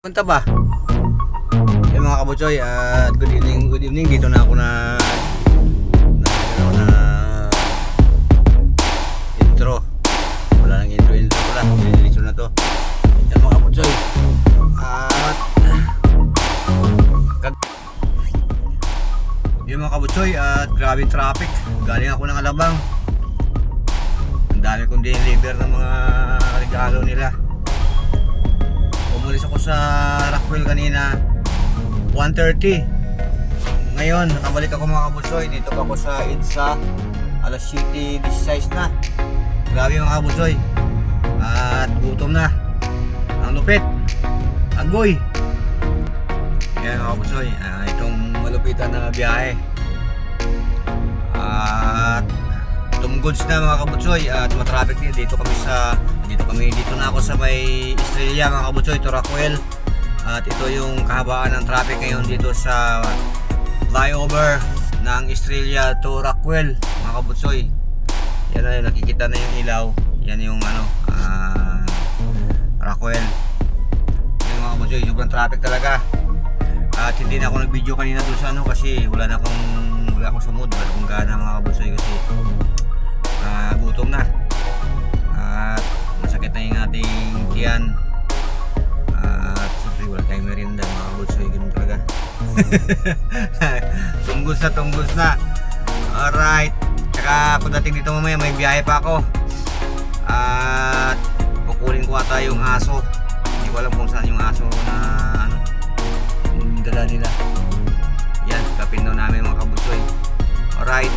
Punta ba? Yung mga kabutsoy, good evening. Dito na ako na intro. Wala nang intro pala. Diretso na to. Yung mga kabutsoy. Yung mga kabutsoy, grabing traffic. Galing ako ng Alabang. Ang dami kong deliver ng mga regalo nila. Umulis ako sa Rockwell kanina 1:30. Ngayon nakabalik ako mga kabutsoy. Dito ako sa EDSA. Alas 7:16 na. Grabe mga kabutsoy. At gutom na. Ang lupit. Agoy. Yan mga kabutsoy. Itong malupitan na biyahe. At tumgods na mga kabutsoy. At matraffic din. Dito na ako sa may Estrella mga kabutsoy, to Rockwell. At ito yung kahabaan ng traffic ngayon dito sa flyover ng Estrella to Rockwell mga kabutsoy. Yan na yung nakikita na yung ilaw. Yan yung Rockwell. Yan mga kabutsoy, sobrang traffic talaga. At hindi na ako nag-video kanina doon sa kasi wala ako sa mood, wala akong gana mga kabutsoy kasi gutom na. At masakit na yung ating tiyan. At siyempre wala tayong merienda mga kabutsoy, ganun talaga. Tunggos na. Alright. Tsaka pagdating dito mamaya may biyahe pa ako. At kukunin ko ata yung aso. Hindi ko alam kung saan yung aso na yung dala nila. Yan, kapin daw namin mga kabutsoy. Alright.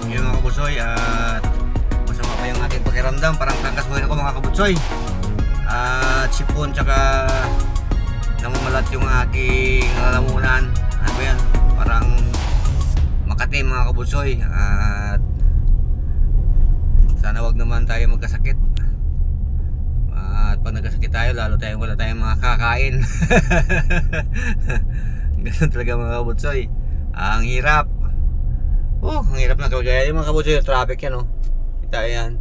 Yun mga kabutsoy, at masama pa yung ating pakiramdam. Parang kangkasbuhin ako mga kabutsoy. At sipon tsaka namamalat yung aking lalamunan. Ano ba yan? Parang Makati mga kabutsoy. At sana wag naman tayo magkasakit. At pag nagkasakit tayo, lalo wala tayong mga kakain. Ganun talaga mga kabutsoy. Ang hirap. Ang hirap na kagaya yung mga kabutsoy. Traffic yan kita yan.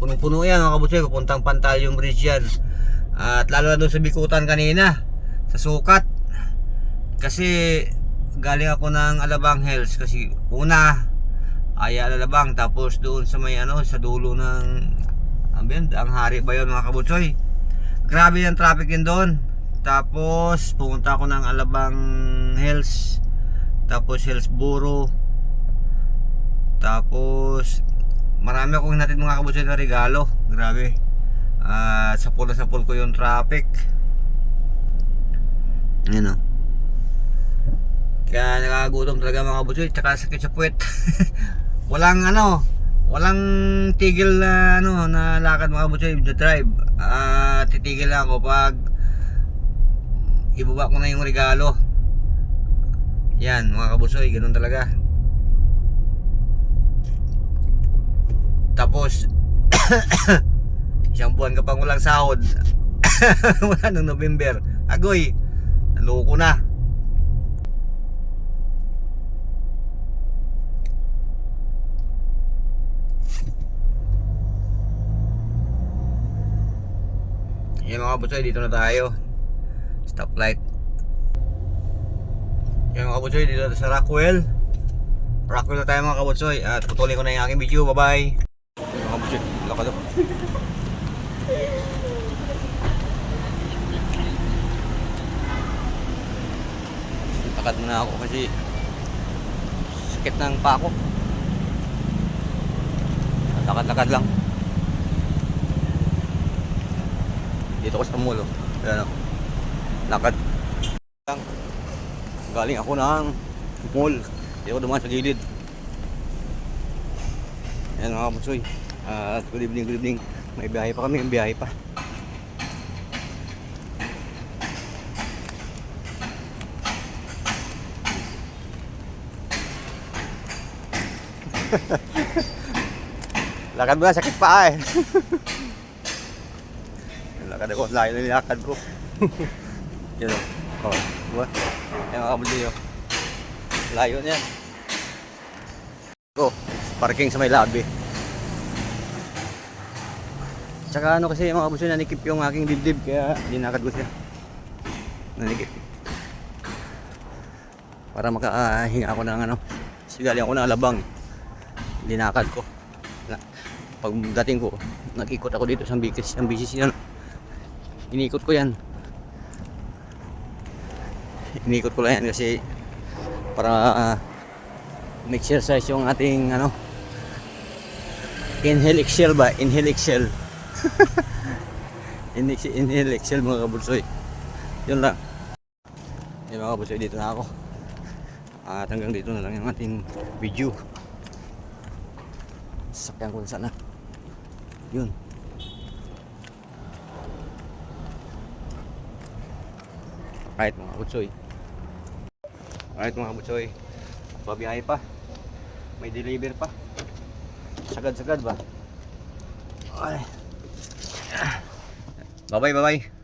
Punong-puno yan mga kabutsoy. Papuntang Pantayong Bridge yan. At lalo na doon sa Bikutan kanina, sa Sukat. Kasi galing ako ng Alabang Hills. Kasi una Alabang, tapos doon sa may sa dulo ng ang Hari ba yun mga kabutsoy. Grabe yung traffic yun doon. Tapos pumunta ako ng Alabang Hills, tapos Hillsboro. Tapos marami akong hinatid mga kabutsoy na regalo. Grabe. Sa pula ko yung traffic. Ayan Kaya nakagutom talaga mga kabutsoy. Tsaka sakit sa puwet. Walang tigil na na lakad mga kabutsoy. The drive. Titigil lang ako pag ibaba ko na yung regalo. Yan mga kabutsoy, ganun talaga. Tapos isang buwan ka pang walang sahod. Wala nung November. Agoy, naloko na. Yan mga kabutsoy, dito na tayo. Stoplight. Yan mga kabutsoy, dito sa Rockwell na tayo mga kabutsoy. At putulin ko na yung aking video. Bye bye. Yan mga kabutsoy, lakad ako. Lakad muna ako kasi sakit ng pa ako. Lakad-lakad lang. Dito ko sa mall. Ayan ako. Lakad lang. Galing ako ng mall. Hindi ako dumaan sa gilid. Ayan mga kabutsoy. Good evening. May biyahe pa kami. Lakad mo na, sakit pa Lakad ako, layo na nilakad ko. Yan diba? Yan mga kabutsoy layo niyan. Parking sa may labi. Tsaka ano kasi mga kabutsoy, nanikip yung aking dibdib kaya dinakad ko siya. Nanikip. Para makahinga ako ng ano. Kasi galing ako ng Alabang. Dinakad ko. Pag dating ko, nag-ikot ako dito sa Ambikis. Ang bisis yan. Inikot ko yan. Inikot ko lang yan kasi para ma-exercise yung ating ano. Inhale, exhale ba? Inhale, exhale. Inhale, exhale mga kabutsoy. Yun lang. Yun mga kabutsoy, dito na ako. At hanggang dito na lang yung ating video. Sasakyan ko sana. Yun. Alright mga kabutsoy. Alright mga kabutsoy. Babiyahe pa. May deliver pa. Sagad-sagad ba? Ay. Bye-bye, bye-bye.